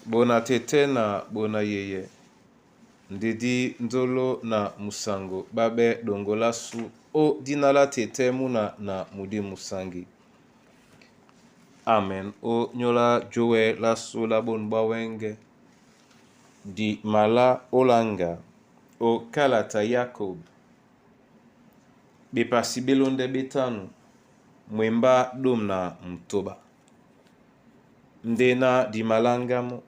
Bona tete na bona yeye. Ndidi ndolo na musango. Babe dongola su o dinala tete muna na mudi musangi. Amen. O nyola jowe la su la bonba wenge. Di mala olanga. O kalata Yakob. Bepasi belonde betanu. Mwemba dom na mtoba. Ndena di malangamo.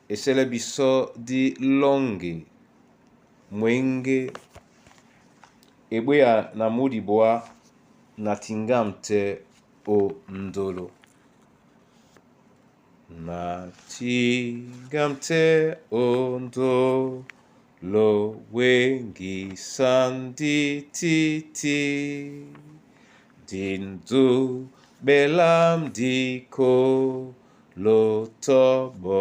Esele biso di longe. Mwenge. Ebwea na mudi boa. Na tingamte o ndolo. Na tingamte o ndolo. Wengi sandititi. Dindu belam diko. Lotobongo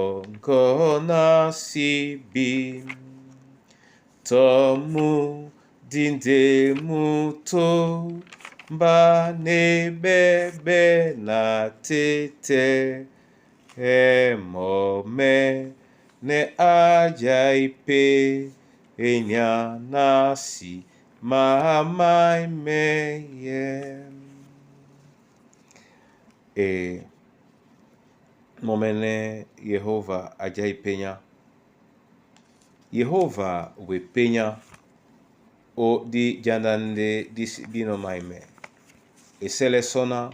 nasibim. Tomu dinde muto. Bane bebe na tete. Emome ne ajaipe. Enya nasi mamai meye. Momene Yehova ajaipenya. Yehova we penya. O di jandande disibino maime. Esele sona.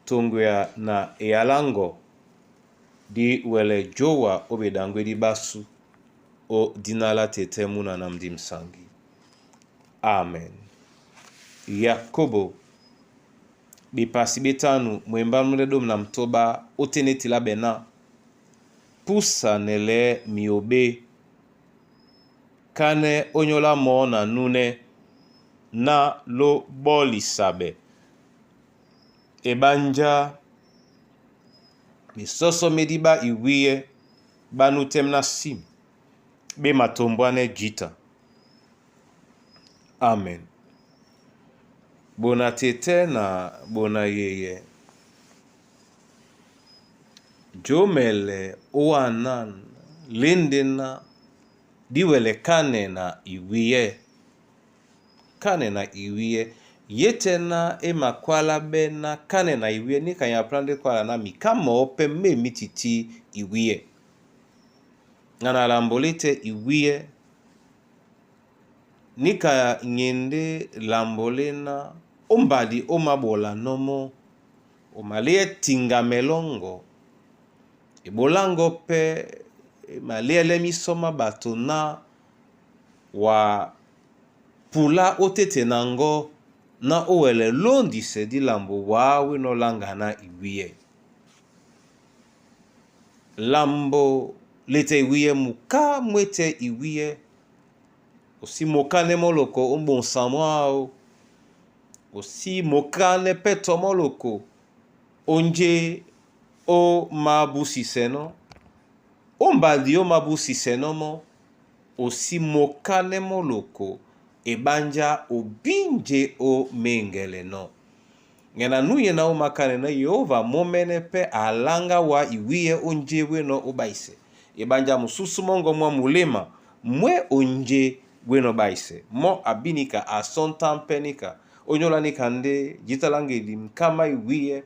Tongwea na ealango. Di wele jowa obedangwe di basu. O dinala tete muna namdi msangi. Amen. Yakobo. Bipasi betanu mwemba mledom na mtoba. Oteneti la bena. Pusa nele miobe. Kane onyola mo na nune. Na lo boli sabe. Ebanja. Misoso mediba iwiye. Banutem na sim. Be matombwane jita. Amen. Bona tete na bona yeye. Jomele oanan lindena diwele kane na iwiye. Kane na iwiye. Yete na ema kwala be na kane na iwiye. Nika ya prande kwala na mi. Kama ope me mititi iwiye. Ngana lambolete iwiye. Nika nyende lambolena. Ombadi omabola nomo. Omalie tinga melongo. Ebolango pe. Malie lemisoma batona. Wa pula otete nango. Na owele londi se di lambo wawe no langana iwiye. Lambo lete iwiye muka mwete iwiye. Osi mokane moloko umbon samwao. Osi mokane peto moloko. Onje o mabusi seno. Ombadi o mabusi seno mo. Osi mokane moloko. Ebanja obinje o mengele no. Ngena nuye na umakane na Yehova momene pe alanga wa iwiye onje we no obaise. Ebanja mususu mongo mwa mulema. Mwe onje we no baise. Mo abinika asontan penika. Onyola nikande jitalange di mkama iwiye.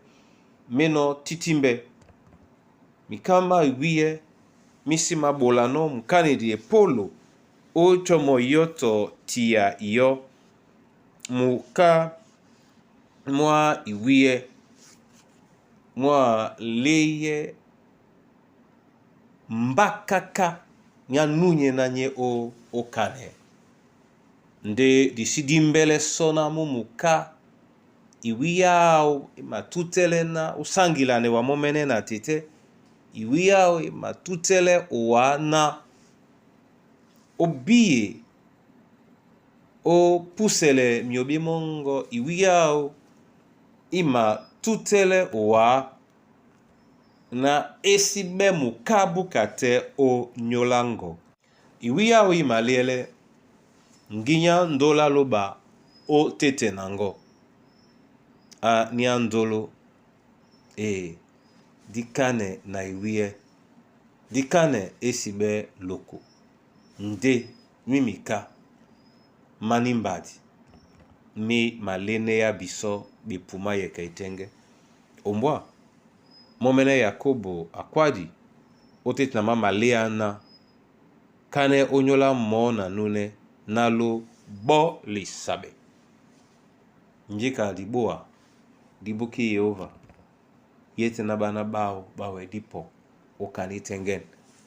Meno titimbe. Mikama iwiye. Misi mabola no mkane di epolo. Ocho moyoto tia iyo. Muka mwa iwiye. Mwa leye. Mbakaka. Nya nunye nanye o kane. Nde disidimbele sona muka. Iwiyao matutele na usangilane wa momene na tete. Iwiyao matutele owana. Obiye. O pusele miobi mongo. Iwiyao ima tutele owa. Na esibe mukabu kate o nyolango. Iwiyao ima lele. Nginya ndola loba o tete nango. A niandolo dikane na iwiye dikane esibe loko nde mimika manimbadi mi malene ya biso bipuma yekaitenge ombwa momene Yakobo akwadi otet na mama leana kane onyola mo na nune nalo bo lisabe njika diboa dibuki Yehova yete na bana bao bawe dipo okani tengen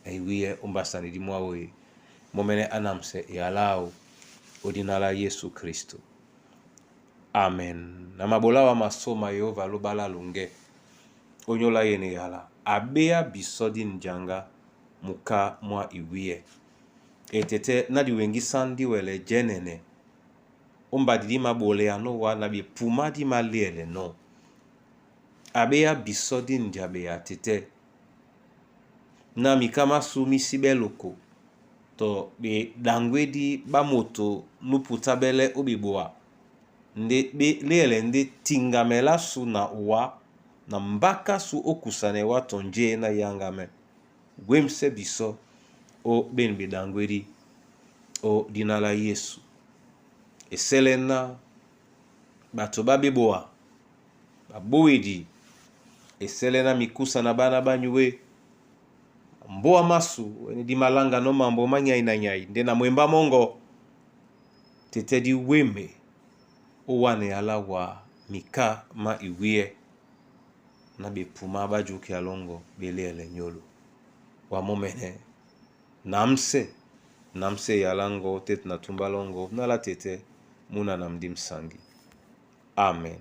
aiwiye umbasani di mwawe momene anamse yalao odinala Yesu Kristo. Amen. Na mabolawa masoma Yehova lobala lunge onyola yene yala abea bisodi njanga muka mwa iwiye etete na diwengi sandi wele jenene umbadidi mabole ano na bipuma di maliele no abea bisodi njabe ya tete na mikama sumi sibeloko to be dangwedi bamoto nuputabele obiboa nde be lele nde tingamela su na uwa na mbaka su okusane watonje na yangame gwemse biso o ben be dangwedi o dinala Yesu eselena bato babiboa baboedi eselena mikusa na bana banyuwe mboa masu weni di malanga no mambo manyai na nyai nde na mwemba mongo tete di weme owane ala wa mika ma iwie na bepuma bajuki alongo belele nyolo wa momene namse yalango tet na tumbalongo na la tete muna namdim sangi. Amen.